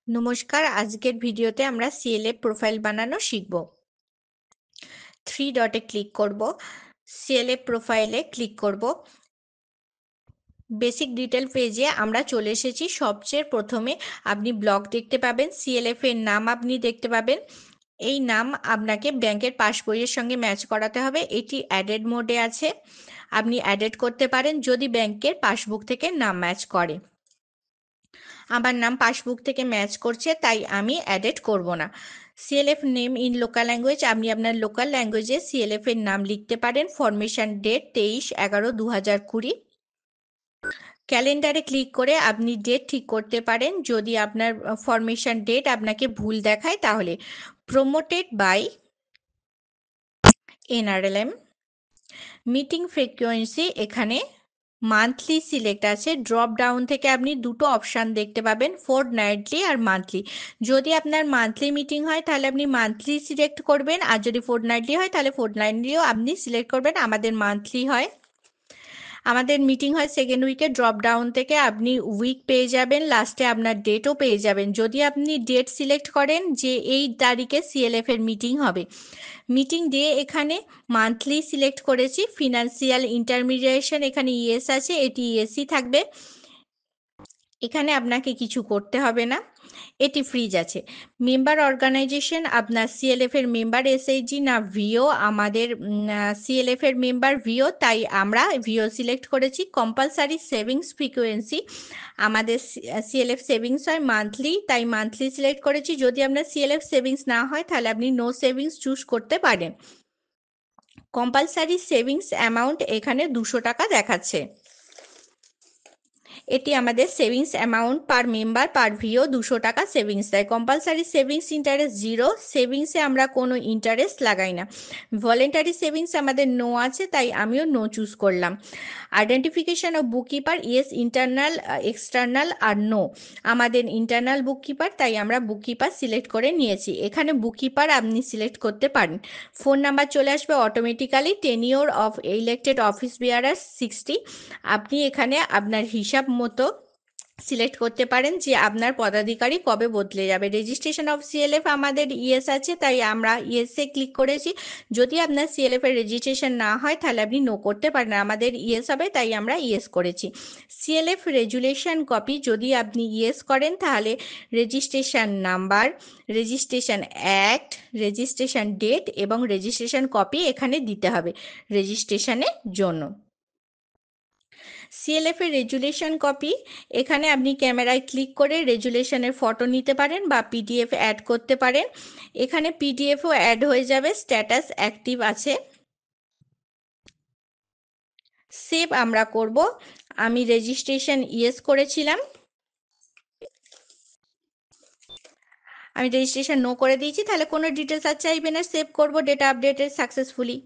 নমস্কার, আজকের ভিডিওতে আমরা সিএলএফ প্রোফাইল বানানো শিখব। 3 ডটে ক্লিক করব, সিএলএফ প্রোফাইলে ক্লিক করব। বেসিক ডিটেল পেজে আমরা চলে এসেছি। সবচেয়ে প্রথমে আপনি ব্লক দেখতে পাবেন, সিএলএফ এর নাম আপনি দেখতে পাবেন। এই নাম আপনাকে ব্যাংকের পাসবইয়ের সঙ্গে ম্যাচ করাতে হবে। এটি অ্যাডেড মোডে আছে, আপনি অ্যাডেড করতে পারেন যদি ব্যাংকের পাসবুক থেকে নাম ম্যাচ করে। আমার নাম পাসবুক থেকে ম্যাচ করছে, তাই আমি অ্যাডেড করব না। CLF name in local language, আপনি আপনার লোকাল ল্যাঙ্গুয়েজে সিএলএফ এর নাম লিখতে পারেন। Formation date 23/11/2020। ক্যালেন্ডারে ক্লিক করে আপনি ডেট ঠিক করতে পারেন। যদি আপনার ফরমেশন ডেট আপনাকে ভুল দেখায় তাহলে promoted by NRLM. Meeting frequency, এখানে মান্থলি সিলেক্ট আছে। ড্রপ ডাউন থেকে আপনি দুটো অপশান দেখতে পাবেন, ফোর্টনাইটলি আর মান্থলি। যদি আপনার মান্থলি মিটিং হয় তাহলে আপনি মান্থলি সিলেক্ট করবেন, আর যদি ফোর্টনাইটলি হয় তাহলে ফোর্টনাইটলিও আপনি সিলেক্ট করবেন। আমাদের মান্থলি হয়, আমাদের মিটিং হয় সেকেন্ড উইকে। ড্রপ ডাউন থেকে আপনি উইক পেয়ে যাবেন, লাস্টে আপনার ডেটও পেয়ে যাবেন। যদি আপনি ডেট সিলেক্ট করেন যে এই তারিখে সিএলএফ এর মিটিং হবে, মিটিং ডে এখানে মান্থলি সিলেক্ট করেছি। ফিনান্সিয়াল ইন্টারমিডিয়েশন এখানে ইয়েস আছে, এটি ইয়েসই থাকবে। এখানে আপনাকে কিছু করতে হবে না, এটি ফ্রিজ আছে। মেম্বার অর্গানাইজেশন, আপনার সিএলএফ এর মেম্বার এসএইচজি না ভিও। আমাদের সিএলএফ এর মেম্বার ভিও, তাই আমরা ভিও সিলেক্ট করেছি। কম্পালসারি সেভিংস ফ্রিকোয়েন্সি, আমাদের সিএলএফ সেভিংস হয় মান্থলি, তাই মান্থলি সিলেক্ট করেছি। যদি আপনার সিএলএফ সেভিংস না হয় তাহলে আপনি নো সেভিংস চুজ করতে পারেন। কম্পালসারি সেভিংস অ্যামাউন্ট এখানে 200 টাকা দেখাচ্ছে। এটি আমাদের সেভিংস অ্যামাউন্ট পার মেম্বার পার ভিও 200 টাকা সেভিংস দেয়। কম্পালসারি সেভিংস ইন্টারেস্ট 0, সেভিংসে আমরা কোনো ইন্টারেস্ট লাগাই না। ভলেন্টারি সেভিংস আমাদের নো আছে, তাই আমিও নো চুজ করলাম। Identification of bookkeeper, yes internal external আর নো। আমাদের ইন্টারনাল বুককিপার, তাই আমরা বুককিপার সিলেক্ট করে নিয়েছি। এখানে বুককিপার আপনি সিলেক্ট করতে পারেন। ফোন নাম্বার চলে আসবে automatically. Tenure of elected office bearer 60। আপনি এখানে আপনার হিসাব মতো সিলেক্ট করতে পারেন যে আপনার পদাধিকারী কবে বদলে যাবে। রেজিস্ট্রেশন অফ সিএলএফ আমাদের ইয়েস আছে, তাই আমরা ইয়েসে ক্লিক করেছি। যদি আপনার সিএলএফ এর রেজিস্ট্রেশন না হয় তাহলে আপনি নো করতে পারেন, আমাদের ইয়েস হবে তাই আমরা ইয়েস করেছি। সিএলএফ রেজুলেশন কপি, যদি আপনি ইয়েস করেন তাহলে registration number, registration act, registration date এবং রেজিস্ট্রেশন কপি এখানে দিতে হবে রেজিস্ট্রেশনের জন্য। সিএলএফ এর রেজুলেশন কপি, এখানে আপনি ক্যামেরায় ক্লিক করে রেজুলেশনের ফটো নিতে পারেন বা পিডিএফ অ্যাড করতে পারেন। এখানে পিডিএফও অ্যাড হয়ে যাবে, স্ট্যাটাস অ্যাক্টিভ আছে। সেভ আমরা করব। আমি রেজিস্ট্রেশন ইয়েস করেছিলাম, আমি রেজিস্ট্রেশন নো করে দিয়েছি, তাহলে কোনো ডিটেলস আর চাইবে না। সেভ করব, ডেটা আপডেটেড সাকসেসফুলি।